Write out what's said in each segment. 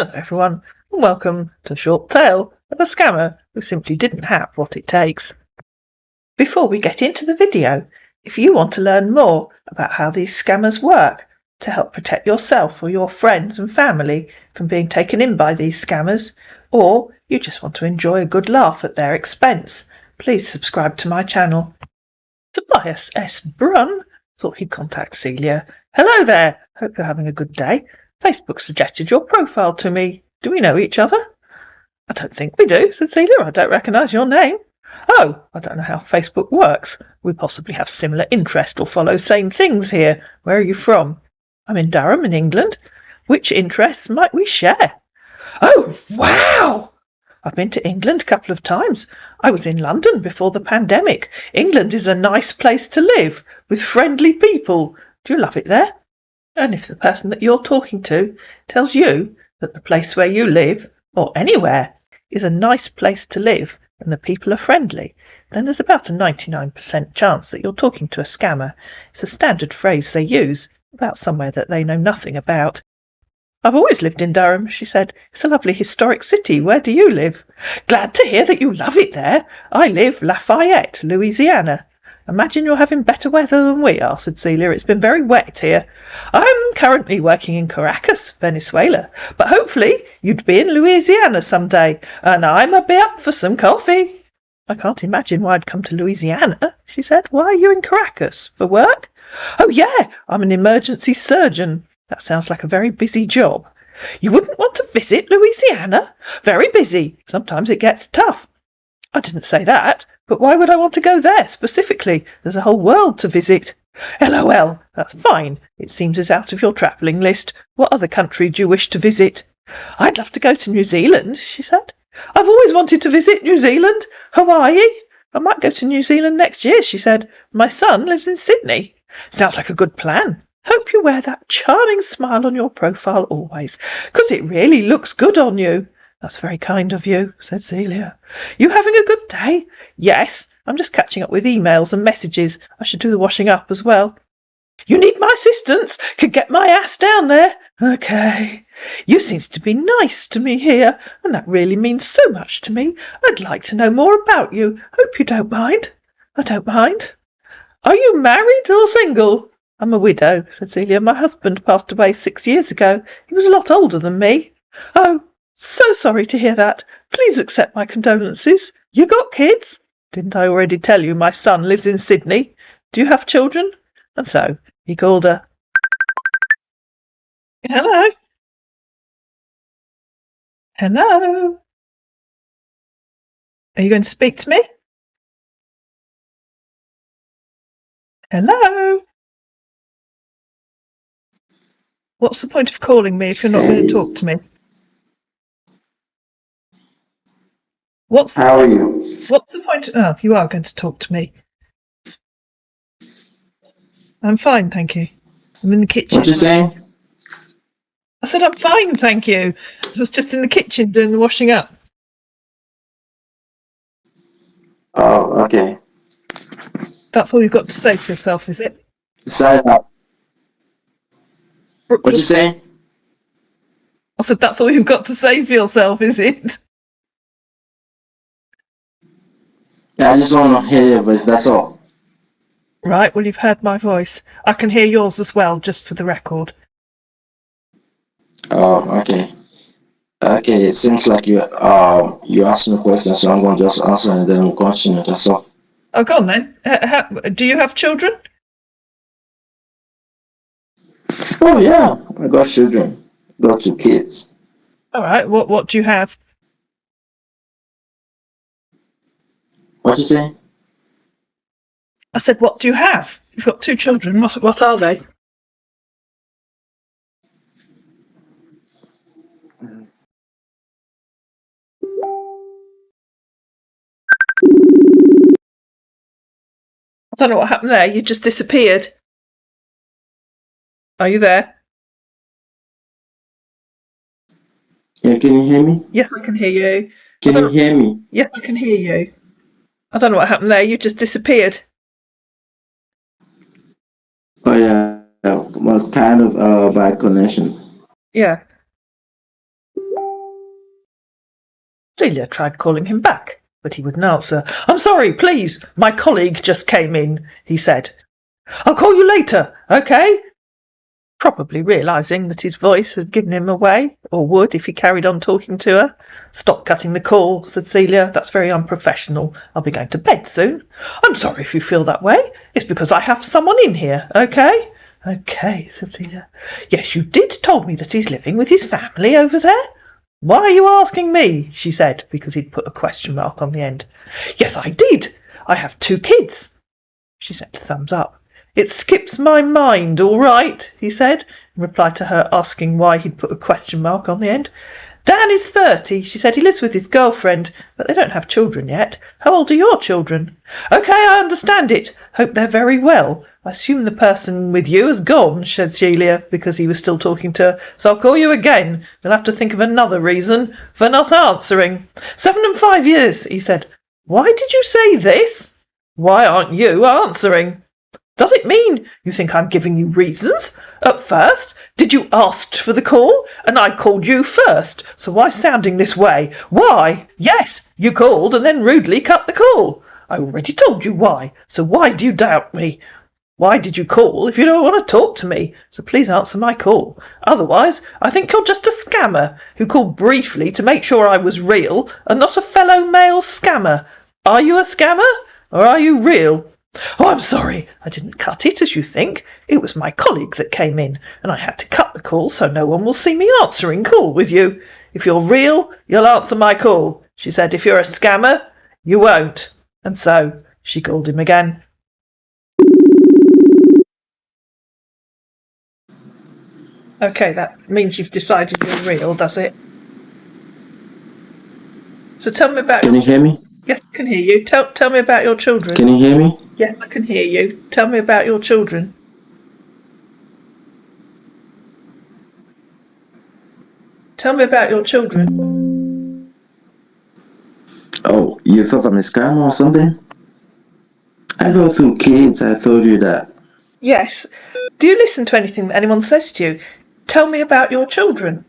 Hello everyone, and welcome to the short tale of a scammer who simply didn't have what it takes. Before we get into the video, if you want to learn more about how these scammers work to help protect yourself or your friends and family from being taken in by these scammers, or you just want to enjoy a good laugh at their expense, please subscribe to my channel. Tobias S. Brun thought he'd contact Celia. Hello there, hope you're having a good day. Facebook suggested your profile to me. Do we know each other? I don't think we do, said Celia. I don't recognise your name. Oh, I don't know how Facebook works. We possibly have similar interest or follow same things here. Where are you from? I'm in Durham in England. Which interests might we share? Oh, wow! I've been to England a couple of times. I was in London before the pandemic. England is a nice place to live, with friendly people. Do you love it there? And if the person that you're talking to tells you that the place where you live, or anywhere, is a nice place to live and the people are friendly, then there's about a 99% chance that you're talking to a scammer. It's a standard phrase they use about somewhere that they know nothing about. I've always lived in Durham, she said. It's a lovely historic city. Where do you live? Glad to hear that you love it there. I live Lafayette, Louisiana. Imagine you're having better weather than we are, said Celia. It's been very wet here. I'm currently working in Caracas, Venezuela, but hopefully you'd be in Louisiana someday, and I'm a bit up for some coffee. I can't imagine why I'd come to Louisiana, she said. Why are you in Caracas? For work? Oh, yeah, I'm an emergency surgeon. That sounds like a very busy job. You wouldn't want to visit Louisiana? Very busy. Sometimes it gets tough. I didn't say that, but why would I want to go there specifically? There's a whole world to visit. LOL, that's fine. It seems it's out of your travelling list. What other country do you wish to visit? I'd love to go to New Zealand, she said. I've always wanted to visit New Zealand. Hawaii? I might go to New Zealand next year, she said. My son lives in Sydney. Sounds like a good plan. Hope you wear that charming smile on your profile always, 'cause it really looks good on you. That's very kind of you, said Celia. You having a good day? Yes, I'm just catching up with emails and messages. I should do the washing up as well. You need my assistance? Could get my ass down there. Okay. You seems to be nice to me here, and that really means so much to me. I'd like to know more about you. Hope you don't mind. I don't mind. Are you married or single? I'm a widow, said Celia. My husband passed away 6 years ago. He was a lot older than me. Oh, so sorry to hear that. Please accept my condolences. You got kids? Didn't I already tell you my son lives in Sydney? Do you have children? And so he called her. Hello? Hello? Are you going to speak to me? Hello? What's the point of calling me if you're not going to talk to me? How are you? What's the point? Oh, you are going to talk to me. I'm fine, thank you. I'm in the kitchen. What you saying? I said I'm fine, thank you. I was just in the kitchen doing the washing up. Oh, okay. That's all you've got to say for yourself, is it? Sign up. What you saying? I said that's all you've got to say for yourself, is it? Yeah, I just want to hear your voice, that's all. Right, well, you've heard my voice. I can hear yours as well, just for the record. Oh, okay. Okay, it seems like you asked me a question, so I'm going to just answer and then we'll continue, that's all. Oh, go on then. Do you have children? Oh, yeah, I got children. Got 2 kids. All right, what do you have? What you saying? I said, what do you have? You've got 2 children. What are they? I don't know what happened there. You just disappeared. Are you there? Yeah, can you hear me? Yes, I can hear you. Can you hear me? Yes, I can hear you. I don't know what happened there. You just disappeared. Oh, yeah, it was kind of bad connection. Yeah. Celia tried calling him back, but he wouldn't answer. "I'm sorry, please. My colleague just came in," he said. "I'll call you later, okay?" Probably realising that his voice had given him away, or would if he carried on talking to her. "Stop cutting the call," said Celia. "That's very unprofessional. I'll be going to bed soon." "I'm sorry if you feel that way. It's because I have someone in here, okay?" "Okay," said Celia. "Yes, you did told me that he's living with his family over there." "Why are you asking me?" she said, because he'd put a question mark on the end. "Yes, I did. I have 2 kids." She sent a thumbs up. "It skips my mind, all right," he said, in reply to her asking why he'd put a question mark on the end. "Dan is 30, she said. He lives with his girlfriend, but they don't have children yet. How old are your children?" "Okay, I understand it. Hope they're very well. I assume the person with you has gone," said Celia, because he was still talking to her. "So I'll call you again. You'll have to think of another reason for not answering." 7 and 5 years, he said. "Why did you say this?" "Why aren't you answering?" "Does it mean you think I'm giving you reasons? At first, did you ask for the call? And I called you first, so why sounding this way? Why? Yes, you called and then rudely cut the call. I already told you why, so why do you doubt me? Why did you call if you don't want to talk to me? So please answer my call. Otherwise, I think you're just a scammer who called briefly to make sure I was real and not a fellow male scammer. Are you a scammer or are you real?" "Oh, I'm sorry. I didn't cut it as you think. It was my colleague that came in, and I had to cut the call so no one will see me answering call with you. If you're real, you'll answer my call," she said. "If you're a scammer, you won't." And so she called him again. Okay, that means you've decided you're real, does it? So tell me about... Can you hear me? Yes, I can hear you. Tell me about your children. Can you hear me? Yes, I can hear you. Tell me about your children. Tell me about your children. Oh, you thought I'm a scammer or something? I go through kids, I told you that. Yes. Do you listen to anything that anyone says to you? Tell me about your children.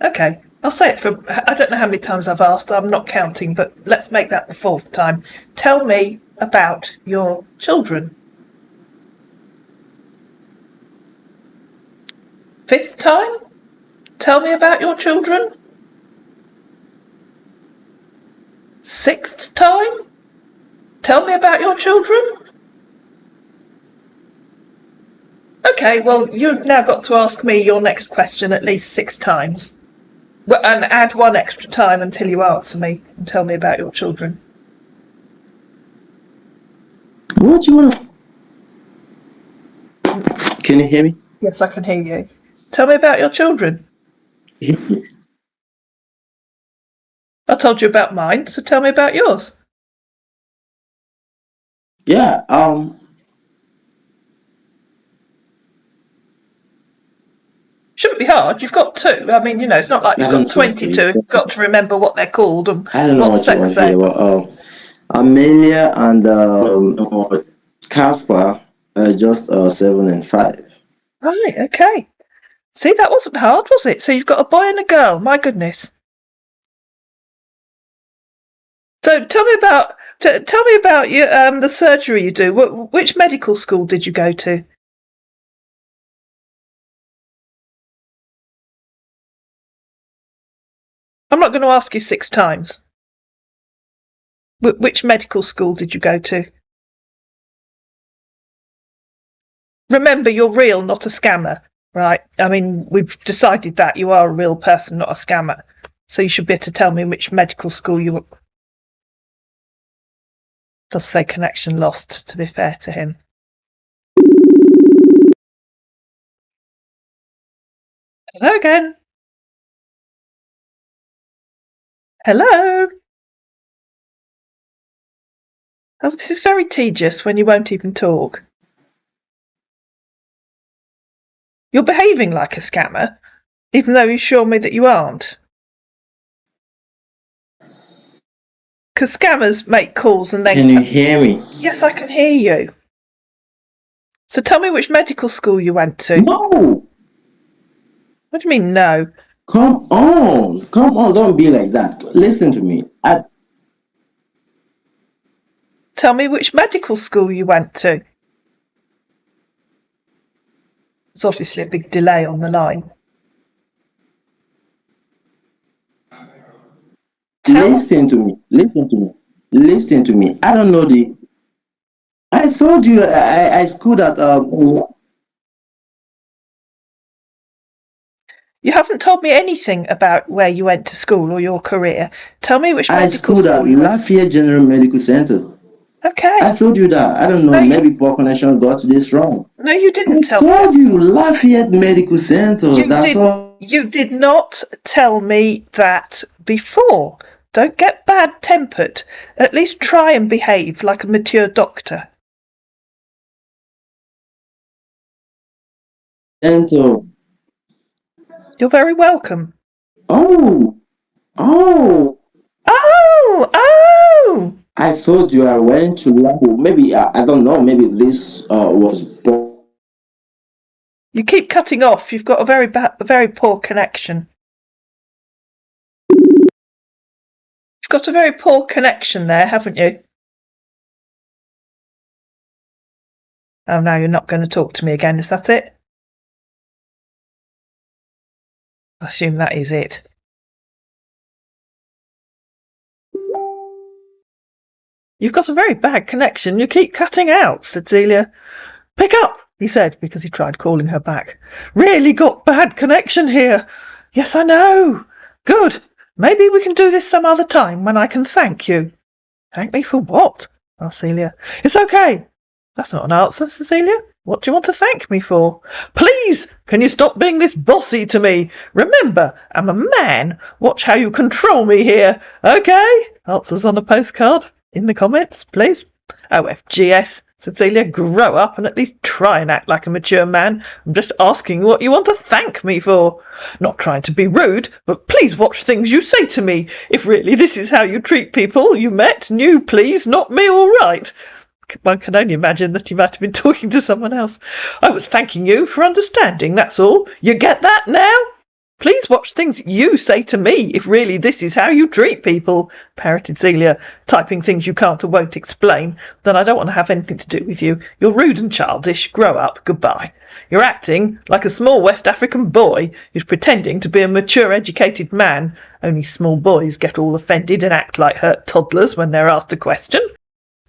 Okay, I'll say it for... I don't know how many times I've asked. I'm not counting, but let's make that the 4th time. Tell me about your children. 5th time? Tell me about your children. 6th time? Tell me about your children. Okay, well, you've now got to ask me your next question at least 6 times. Well, and add 1 extra time until you answer me and tell me about your children. What do you want to... Can you hear me? Yes, I can hear you. Tell me about your children. I told you about mine, so tell me about yours. Yeah, Shouldn't be hard. You've got 2. I mean, it's not like you've got 22. You've got to remember what they're called and I don't know what you want to hear. Well, Amelia and Casper are just 7 and 5. Right, okay. See, that wasn't hard, was it? So you've got a boy and a girl. My goodness. So tell me about your the surgery you do. Which medical school did you go to? I'm not going to ask you 6 times. Which medical school did you go to? Remember, you're real, not a scammer, right? I mean, we've decided that you are a real person, not a scammer. So you should be able to tell me which medical school you were. Does say connection lost, to be fair to him. Hello again. Hello. Oh, this is very tedious when you won't even talk. You're behaving like a scammer, even though you assure me that you aren't. Because scammers make calls and then... Can you hear me? Yes, I can hear you. So tell me which medical school you went to. No! What do you mean, no? Come on, don't be like that. Listen to me. Tell me which medical school you went to. There's obviously a big delay on the line. Listen to me. I don't know I told you I schooled at You haven't told me anything about where you went to school or your career. Tell me which I medical schooled at school you went. Lafayette General Medical Center. Okay. I told you that. I don't know, maybe poor connection got this wrong. No, you didn't tell me. I told you Lafayette Medical Center. That's all. You did not tell me that before. Don't get bad-tempered. At least try and behave like a mature doctor. Center. You're very welcome. Oh. I told you I went to Lafayette. Maybe I don't know. Maybe this was. You keep cutting off. You've got a very poor connection. You've got a very poor connection there, haven't you? Oh, now you're not going to talk to me again. Is that it? I assume that is it. You've got a very bad connection. You keep cutting out, said Celia. Pick up, he said, because he tried calling her back. Really got bad connection here. Yes, I know. Good. Maybe we can do this some other time when I can thank you. Thank me for what? Asked Celia. It's okay. That's not an answer, Cecilia. What do you want to thank me for? Please, can you stop being this bossy to me? Remember, I'm a man. Watch how you control me here. Okay? Answers on a postcard. In the comments, please. OFGS, Cecilia, grow up and at least try and act like a mature man. I'm just asking what you want to thank me for. Not trying to be rude, but please watch things you say to me. If really this is how you treat people you met, new, please, not me, all right. One can only imagine that he might have been talking to someone else. I was thanking you for understanding, that's all. You get that now? Please watch things you say to me, if really this is how you treat people, parroted Celia, typing things you can't or won't explain. Then I don't want to have anything to do with you. You're rude and childish. Grow up. Goodbye. You're acting like a small West African boy who's pretending to be a mature, educated man. Only small boys get all offended and act like hurt toddlers when they're asked a question.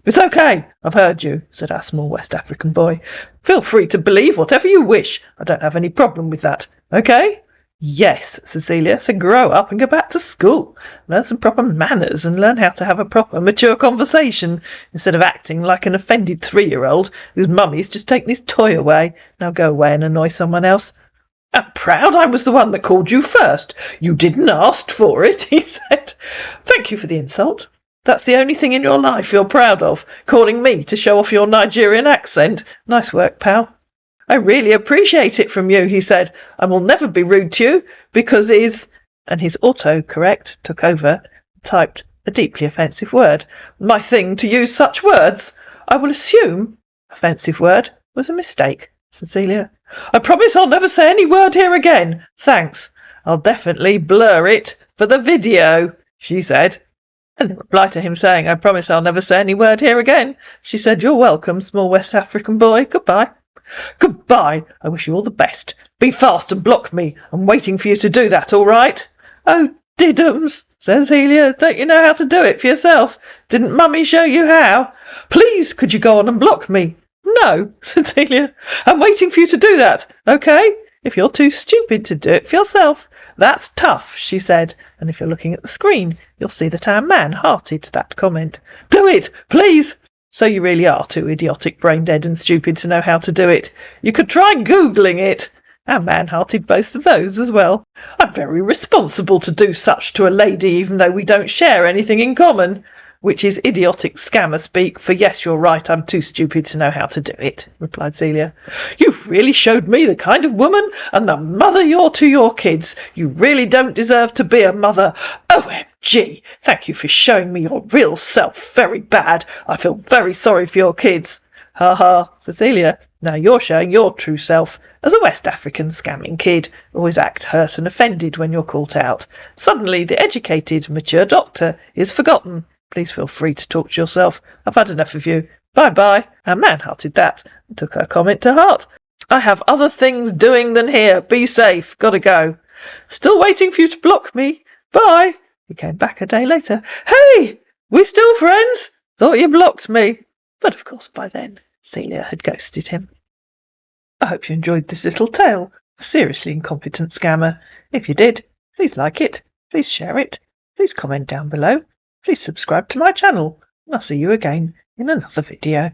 It's okay, I've heard you, said our small West African boy. Feel free to believe whatever you wish. I don't have any problem with that. Okay? Yes, Cecilia, so grow up and go back to school. Learn some proper manners and learn how to have a proper, mature conversation instead of acting like an offended 3-year-old whose mummy's just taken his toy away. Now go away and annoy someone else. I'm proud I was the one that called you first. You didn't ask for it, he said. Thank you for the insult. That's the only thing in your life you're proud of, calling me to show off your Nigerian accent. Nice work, pal. I really appreciate it from you, he said. I will never be rude to you, because and his autocorrect took over and typed a deeply offensive word. My thing to use such words. I will assume offensive word was a mistake, Cecilia. I promise I'll never say any word here again. Thanks. I'll definitely blur it for the video, she said. And in reply to him saying, I promise I'll never say any word here again, she said, You're welcome, small West African boy. Goodbye. Goodbye. I wish you all the best. Be fast and block me. I'm waiting for you to do that, all right? Oh, diddums, says Celia. Don't you know how to do it for yourself? Didn't Mummy show you how? Please, could you go on and block me? No, said Celia. I'm waiting for you to do that, okay? If you're too stupid to do it for yourself. That's tough, she said, and if you're looking at the screen, you'll see that our man hearted that comment. Do it, please! So you really are too idiotic, brain-dead and stupid to know how to do it. You could try Googling it. Our man hearted both of those as well. I'm very responsible to do such to a lady, even though we don't share anything in common. Which is idiotic scammer speak, for yes, you're right, I'm too stupid to know how to do it, replied Celia. You've really showed me the kind of woman and the mother you're to your kids. You really don't deserve to be a mother. OMG! Thank you for showing me your real self. Very bad. I feel very sorry for your kids. Ha ha, Cecilia. Now you're showing your true self as a West African scamming kid. Always act hurt and offended when you're caught out. Suddenly the educated, mature doctor is forgotten. Please feel free to talk to yourself. I've had enough of you. Bye-bye. And man-hearted that and took her comment to heart. I have other things doing than here. Be safe. Gotta go. Still waiting for you to block me. Bye. He came back a day later. Hey! We still friends? Thought you blocked me. But of course by then Celia had ghosted him. I hope you enjoyed this little tale of a seriously incompetent scammer. If you did, please like it, please share it, please comment down below, please subscribe to my channel, and I'll see you again in another video.